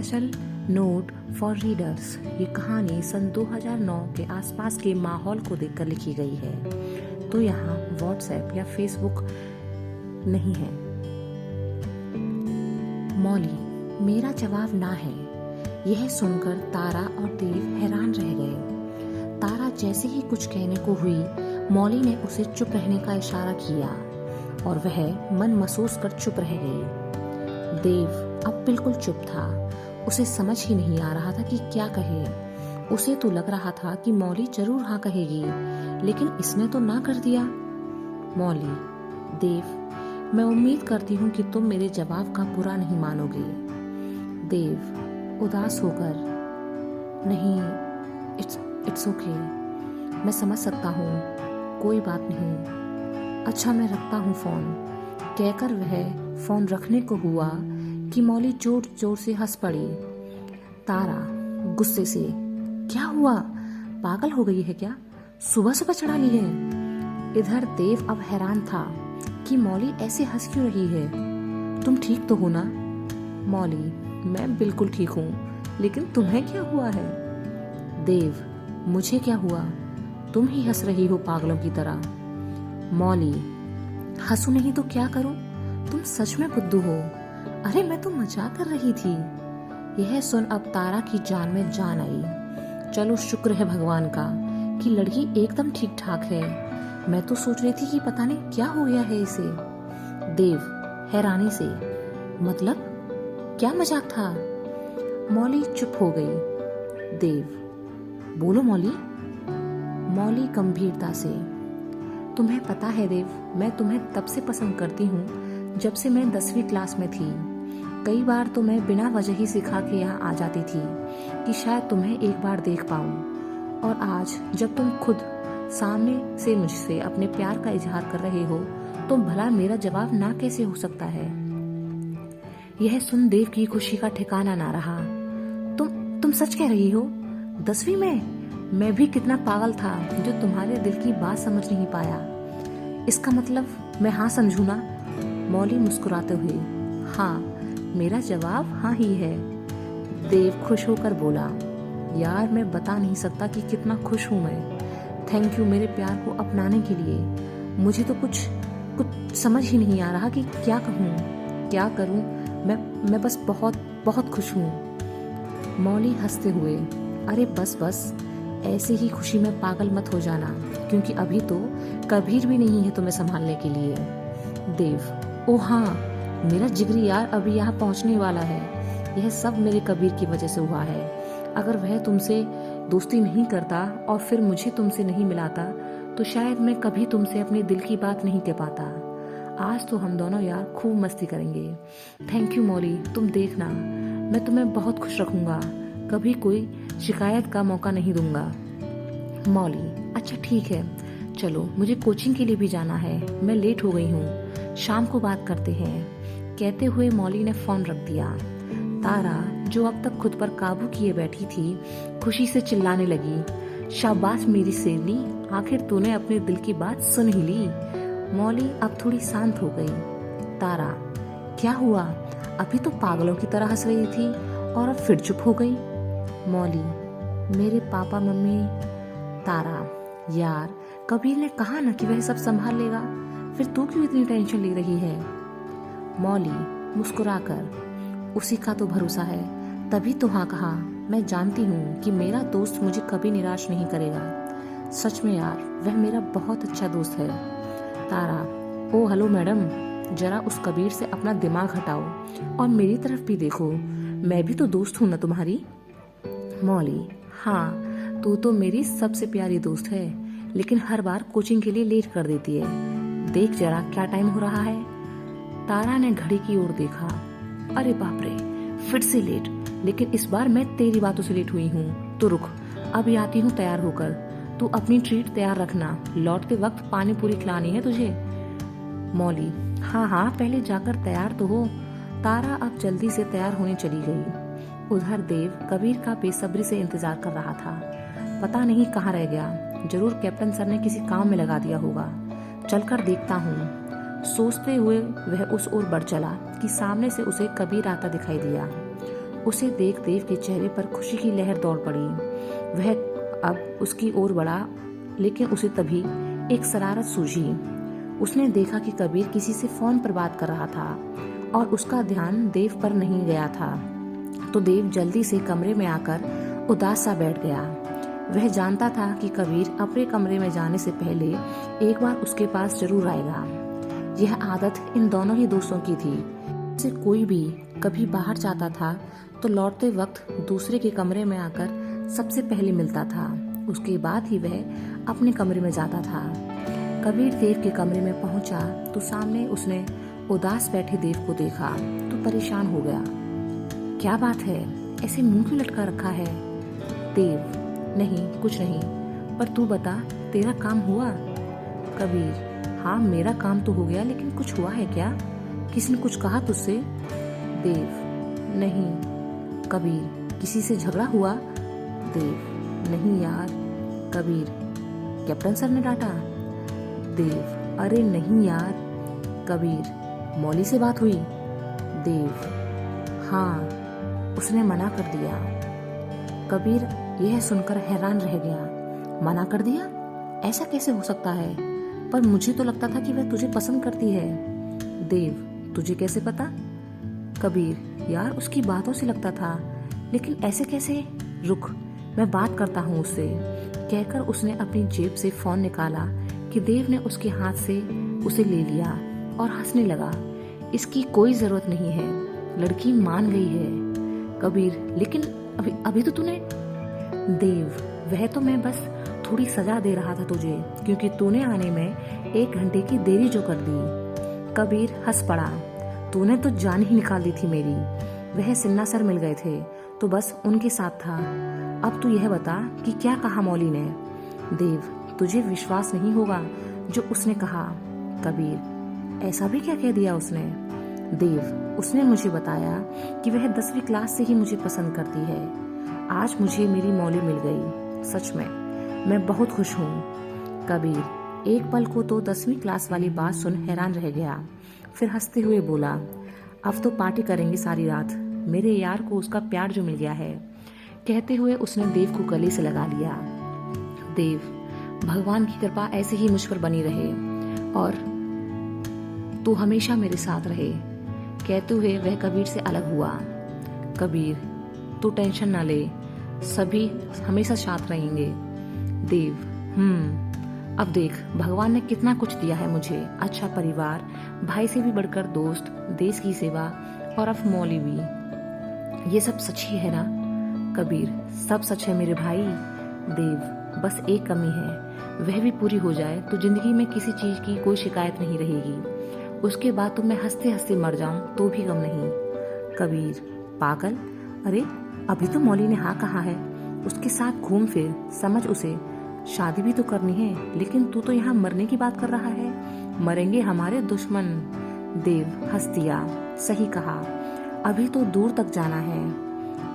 Special note for readers. ये कहानी सन 2009 के आसपास के माहौल को देखकर लिखी गई है, तो यहाँ व्हाट्सएप या फेसबुक नहीं है। मॉली, मेरा जवाब ना है। यह सुनकर तारा और देव हैरान रह गए। तारा जैसे ही कुछ कहने को हुई, मॉली ने उसे चुप रहने का इशारा किया और वह मन महसूस कर चुप रह गई। देव अब बिल्कुल चुप था। उसे समझ ही नहीं आ रहा था कि क्या कहे। उसे तो लग रहा था कि मॉली जरूर हाँ कहेगी, लेकिन इसने तो ना कर दिया। मॉली, देव, मैं उम्मीद करती हूँ कि तुम मेरे जवाब का बुरा नहीं मानोगे। देव उदास होकर, नहीं, इट्स ओके, मैं समझ सकता हूँ, कोई बात नहीं। अच्छा, मैं रखता हूँ फोन, कहकर वह फोन रखने को हुआ कि मॉली जोर जोर से हंस पड़ी। तारा गुस्से से, क्या हुआ, पागल हो गई है क्या, सुबह सुबह चढ़ा ली है। इधर देव अब हैरान था कि मॉली ऐसे हंस क्यों रही है। तुम ठीक तो हो ना? मॉली, मैं बिल्कुल ठीक हूँ, लेकिन तुम्हें क्या हुआ है? देव, मुझे क्या हुआ, तुम ही हंस रही हो पागलों की तरह। मॉली, हंसू नहीं तो क्या करूं, तुम सच में बुद्धू हो। अरे मैं तो मजाक कर रही थी। यह सुन अब तारा की जान में जान आई। चलो शुक्र है भगवान का कि लड़की एकदम ठीक ठाक है। मैं तो सोच रही थी कि पता नहीं क्या हो गया है इसे। देव हैरानी से, मतलब क्या मजाक था? मॉली चुप हो गई। देव, बोलो मॉली। मॉली गंभीरता से, तुम्हें पता है देव, मैं तुम्हें तब से पसंद करती हूँ जब से मैं 10वीं क्लास में थी। कई बार तो मैं बिना वजह ही सिखा के यहाँ आ जाती थी कि शायद तुम्हें एक बार देख पाऊँ। और आज जब तुम खुद सामने से मुझसे अपने प्यार का इजहार कर रहे हो, तो भला मेरा जवाब ना कैसे हो सकता है? यह सुन देव की खुशी का ठिकाना ना रहा। तुम सच कह रही हो? 10वीं में? मैं भी कितना पागल था जो तुम्हारे दिल की बात समझ नहीं पाया। इसका मतलब मैं हाँ समझू ना? मॉली मुस्कुराते हुए, हाँ, मेरा जवाब हाँ ही है। देव खुश होकर बोला, यार मैं बता नहीं सकता कि कितना खुश हूँ मैं। थैंक यू मेरे प्यार को अपनाने के लिए। मुझे तो कुछ समझ ही नहीं आ रहा कि क्या कहूँ, क्या करूँ। मैं बस बहुत बहुत खुश हूँ। मौली हंसते हुए, अरे बस ऐसे ही खुशी में पागल मत हो जाना, क्योंकि अभी तो कबीर भी नहीं है तुम्हें संभालने के लिए। देव, ओ हाँ, मेरा जिगरी यार अभी यहाँ पहुँचने वाला है। यह सब मेरे कबीर की वजह से हुआ है। अगर वह तुमसे दोस्ती नहीं करता और फिर मुझे तुमसे नहीं मिलाता, तो शायद मैं कभी तुमसे अपने दिल की बात नहीं कह पाता। आज तो हम दोनों यार खूब मस्ती करेंगे। थैंक यू मौली, तुम देखना, मैं तुम्हें बहुत खुश रखूंगा, कभी कोई शिकायत का मौका नहीं दूंगा। मौली, अच्छा ठीक है, चलो मुझे कोचिंग के लिए भी जाना है, मैं लेट हो गई हूँ, शाम को बात करते हैं। कहते हुए मौली ने फोन रख दिया। तारा, जो अब तक खुद पर काबू किए बैठी थी, खुशी से चिल्लाने लगी, शाबाश मेरी शेरनी, आखिर तूने अपने दिल की बात सुन ही ली। मौली अब थोड़ी शांत हो गई। तारा, क्या हुआ? अभी तो पागलों की तरह हंस रही थी और अब फिर चुप हो गई। मौली, मेरे पापा मम्मी। तारा, यार कबीर ने कहा ना कि वह सब संभाल लेगा, फिर तू क्यों इतनी टेंशन ले रही है? मौली मुस्कुराकर, उसी का तो भरोसा है, तभी तो हाँ कहा। मैं जानती हूँ कि मेरा दोस्त मुझे कभी निराश नहीं करेगा। सच में यार, वह मेरा बहुत अच्छा दोस्त है। तारा, ओ हेलो मैडम, जरा उस कबीर से अपना दिमाग हटाओ और मेरी तरफ भी देखो, मैं भी तो दोस्त हूँ ना तुम्हारी। मौली, हाँ, तू तो मेरी सबसे प्यारी दोस्त है, लेकिन हर बार कोचिंग के लिए लेट कर देती है। देख जरा क्या टाइम हो रहा है। तारा ने घड़ी की ओर देखा। अरे बाप रे, फिर से लेट, लेकिन इस बार मैं तेरी बातों से लेट हुई हूँ। तो रुक, अभी आती हूँ तैयार होकर। तू अपनी ट्रीट तैयार रखना, लौटते वक्त पानी पूरी खिलानी है तुझे। मौली, हाँ, पहले जाकर तैयार तो हो। तारा अब जल्दी से तैयार होने चली गई। उधर देव कबीर का बेसब्री से इंतजार कर रहा था। पता नहीं कहाँ रह गया, जरूर कैप्टन सर ने किसी काम में लगा दिया होगा। चलकर देखता हूँ, सोचते हुए वह उस ओर बढ़ चला कि सामने से उसे कबीर आता दिखाई दिया। उसे देख देव के चेहरे पर खुशी की लहर दौड़ पड़ी। वह अब उसकी ओर बढ़ा, लेकिन उसे तभी एक शरारत सूझी। उसने देखा कि कबीर किसी से फोन पर बात कर रहा था और उसका ध्यान देव पर नहीं गया था। तो देव जल्दी से कमरे में आकर उदास सा बैठ गया। वह जानता था कि कबीर अपने कमरे में जाने से पहले एक बार उसके पास जरूर आएगा। यह आदत इन दोनों ही दोस्तों की थी। जैसे कोई भी कभी बाहर जाता था तो लौटते वक्त दूसरे के कमरे में आकर सबसे पहले मिलता था। उसके बाद ही वह अपने कमरे में जाता था। कबीर देव के कमरे में पहुंचा तो सामने उसने उदास बैठे देव को देखा तो परेशान हो गया। क्या बात है, ऐसे मुंह क्यों लटका रखा है? देव: नहीं, कुछ नहीं, पर तू बता, तेरा काम हुआ? कबीर: हाँ, मेरा काम तो हो गया, लेकिन कुछ हुआ है क्या? किसी ने कुछ कहा तुझसे? देव: नहीं। कबीर: किसी से झगड़ा हुआ? देव: नहीं यार। कबीर: कैप्टन सर ने डांटा? देव: अरे नहीं यार। कबीर: मौली से बात हुई? देव: हाँ, उसने मना कर दिया। कबीर यह सुनकर हैरान रह गया। मना कर दिया? ऐसा कैसे हो सकता है? पर मुझे तो लगता था कि वह तुझे पसंद करती है। देव: तुझे कैसे पता? कबीर: यार, उसकी बातों से लगता था, लेकिन ऐसे कैसे? रुक, मैं बात करता हूँ उससे, कहकर उसने अपनी जेब से फोन निकाला कि देव ने उसके हाथ से उसे ले लिया और हंसने लगा। इसकी कोई जरूरत नहीं है, लड़की मान गई है। कबीर: लेकिन अभी तो तूने? देव: वह तो मैं बस थोड़ी सजा दे रहा था तुझे, क्योंकि तूने आने में 1 घंटे की देरी जो कर दी। कबीर हंस पड़ा। तूने तो जान ही निकाल दी थी मेरी। वह सिन्हा सर मिल गए थे तो बस उनके साथ था। अब तू यह बता कि क्या कहा मौली ने? देव: तुझे विश्वास नहीं होगा जो उसने कहा। कबीर: ऐसा भी क्या कह दिया उसने? देव: उसने मुझे बताया कि वह 10वीं क्लास से ही मुझे पसंद करती है। आज मुझे मेरी मौली मिल गई। सच में मैं बहुत खुश हूँ। कबीर एक पल को तो 10वीं क्लास वाली बात सुन हैरान रह गया, फिर हंसते हुए बोला, अब तो पार्टी करेंगे सारी रात, मेरे यार को उसका प्यार जो मिल गया है। कहते हुए उसने देव को गले से लगा लिया। देव: भगवान की कृपा ऐसे ही मुझ पर बनी रहे और तू हमेशा मेरे साथ रहे। कहते हुए वह कबीर से अलग हुआ। कबीर: तू टेंशन ना ले, सभी हमेशा साथ रहेंगे। देव: अब देख, भगवान ने कितना कुछ दिया है मुझे, अच्छा परिवार, भाई से भी बढ़कर दोस्त, देश की सेवा और अब मौली भी। ये सब सच ही है ना? कबीर: सब सच है मेरे भाई। देव: बस एक कमी है, वह भी पूरी हो जाए तो जिंदगी में किसी चीज की कोई शिकायत नहीं रहेगी। उसके बाद तो मैं हंसते हंसते मर जाऊं तो भी गम नहीं। कबीर: पागल, अरे अभी तो मौली ने हाँ कहा है, उसके साथ घूम फिर, समझ उसे, शादी भी तो करनी है, लेकिन तू तो यहाँ मरने की बात कर रहा है। मरेंगे हमारे दुश्मन। देव हंस दिया। सही कहा, अभी तो दूर तक जाना है।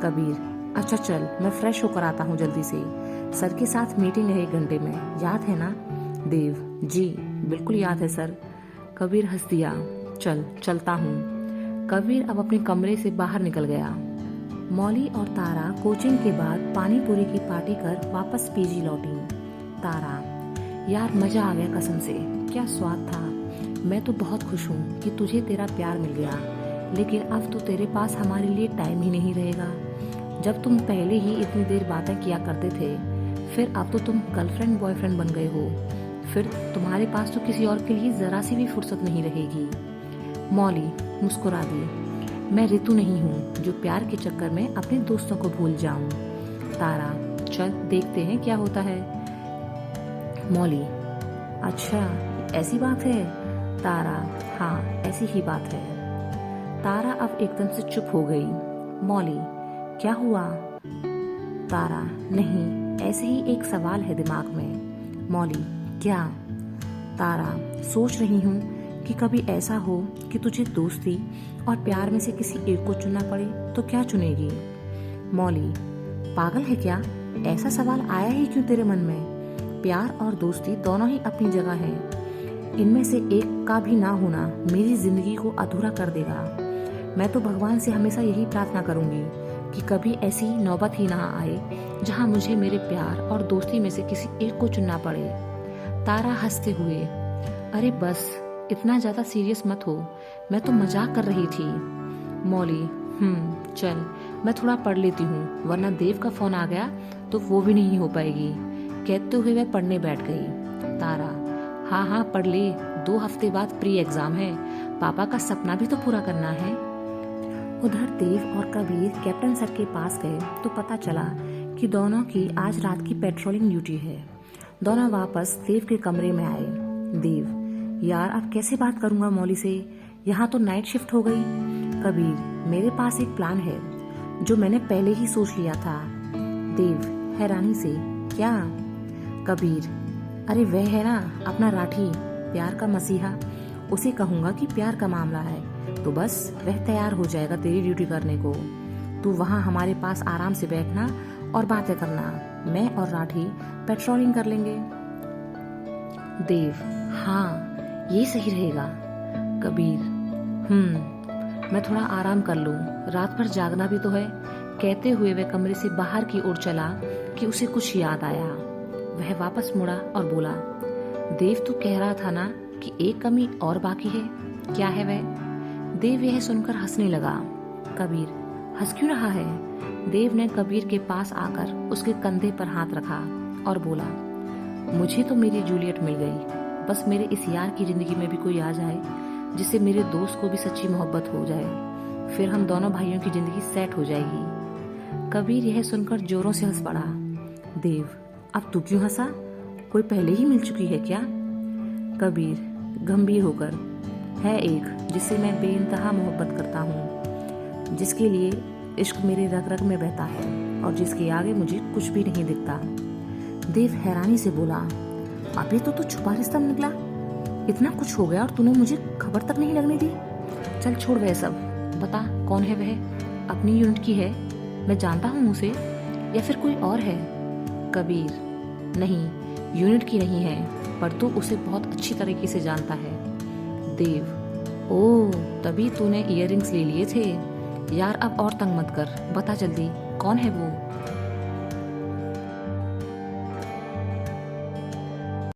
कबीर: अच्छा चल, मैं फ्रेश होकर आता हूँ जल्दी से, सर के साथ मीटिंग है 1 घंटे में, याद है ना? देव: जी बिल्कुल याद है सर। कबीर हंस दिया। चलता हूँ। कबीर अब अपने कमरे से बाहर निकल गया। मौली और तारा कोचिंग के बाद पानी पूरी की पार्टी कर वापस पीजी लौटी। तारा: यार मजा आ गया कसम से, क्या स्वाद था। मैं तो बहुत खुश हूँ कि तुझे तेरा प्यार मिल गया, लेकिन अब तो तेरे पास हमारे लिए टाइम ही नहीं रहेगा। जब तुम पहले ही इतनी देर बातें किया करते थे, फिर अब तो तुम गर्लफ्रेंड बॉयफ्रेंड बन गए हो, फिर तुम्हारे पास तो किसी और के लिए जरा सी भी फुर्सत नहीं रहेगी। मौली मुस्कुरा दी। मैं ऋतु नहीं हूँ जो प्यार के चक्कर में अपने दोस्तों को भूल जाऊं। तारा: चल देखते हैं क्या होता है। मौली: अच्छा ऐसी बात है? तारा: हाँ ऐसी ही बात है। तारा अब एकदम से चुप हो गई। मौली: क्या हुआ? तारा: नहीं, ऐसे ही एक सवाल है दिमाग में। मौली: क्या? तारा: सोच रही हूँ कि कभी ऐसा हो कि तुझे दोस्ती और प्यार में से किसी एक को चुनना पड़े तो क्या चुनेगी? मौली: पागल है क्या, ऐसा सवाल आया ही क्यों तेरे मन में? प्यार और दोस्ती दोनों ही अपनी जगह हैं, इनमें से एक का भी ना होना मेरी जिंदगी को अधूरा कर देगा। मैं तो भगवान से हमेशा यही प्रार्थना करूंगी कि कभी ऐसी नौबत ही ना आए जहां मुझे मेरे प्यार और दोस्ती में से किसी एक को चुनना पड़े। तारा हंसते हुए, अरे बस इतना ज्यादा सीरियस मत हो, मैं तो मजाक कर रही थी। मौली, चल मैं थोड़ा पढ़ लेती हूँ, वरना देव का फोन आ गया तो वो भी नहीं हो पाएगी। कहते हुए वह पढ़ने बैठ गई। तारा, हाँ हाँ पढ़ ले, 2 हफ्ते बाद प्री एग्जाम है, पापा का सपना भी तो पूरा करना है। उधर देव और कबीर कैप्टन सर के पास गए तो पता चला कि दोनों की आज रात की पेट्रोलिंग ड्यूटी है। दोनों वापस देव के कमरे में आए। देव, यार अब कैसे बात करूंगा मौली से, यहाँ तो नाइट शिफ्ट हो गई। कबीर, मेरे पास एक प्लान है जो मैंने पहले ही सोच लिया था। देव हैरानी से, क्या? कबीर, अरे वह है ना अपना राठी, प्यार का मसीहा, उसे कहूंगा कि प्यार का मामला है तो बस वह तैयार हो जाएगा तेरी ड्यूटी करने को। तू वहां हमारे पास आराम से बैठना और बातें करना, मैं और राठी पेट्रोलिंग कर लेंगे। देव, हाँ ये सही रहेगा। कबीर, मैं थोड़ा आराम कर लूं, रात भर जागना भी तो है। कहते हुए वह कमरे से बाहर की ओर चला कि उसे कुछ याद आया। वह वापस मुड़ा और बोला, देव तू कह रहा था ना कि एक कमी और बाकी है, क्या है वह? देव यह सुनकर हंसने लगा। कबीर, हंस क्यों रहा है? देव ने कबीर के पास आकर उसके कंधे पर हाथ रखा और बोला, मुझे तो मेरी जूलियट मिल गई, बस मेरे इस यार की जिंदगी में भी कोई आ जाए जिससे मेरे दोस्त को भी सच्ची मोहब्बत हो जाए, फिर हम दोनों भाइयों की जिंदगी सेट हो जाएगी। कबीर यह सुनकर जोरों से हंस पड़ा। देव, अब तू क्यों हंसा? कोई पहले ही मिल चुकी है क्या? कबीर गंभीर होकर, है एक जिससे मैं बेइंतहा मोहब्बत करता हूँ, जिसके लिए इश्क मेरे रग रग में बहता है और जिसके आगे मुझे कुछ भी नहीं दिखता। देव हैरानी से बोला, अबे तो छुपा रिश्ता निकला, इतना कुछ हो गया और तूने मुझे खबर तक नहीं लगने दी। चल छोड़ वह सब, बता कौन है वह? अपनी यूनिट की है, मैं जानता हूँ उसे, या फिर कोई और है? कबीर, नहीं यूनिट की नहीं है, पर तू उसे बहुत अच्छी तरीके से जानता है। देव, ओह तभी तूने इयररिंग्स ले लिए थे। यार अब और तंग मत कर, बता जल्दी कौन है वो?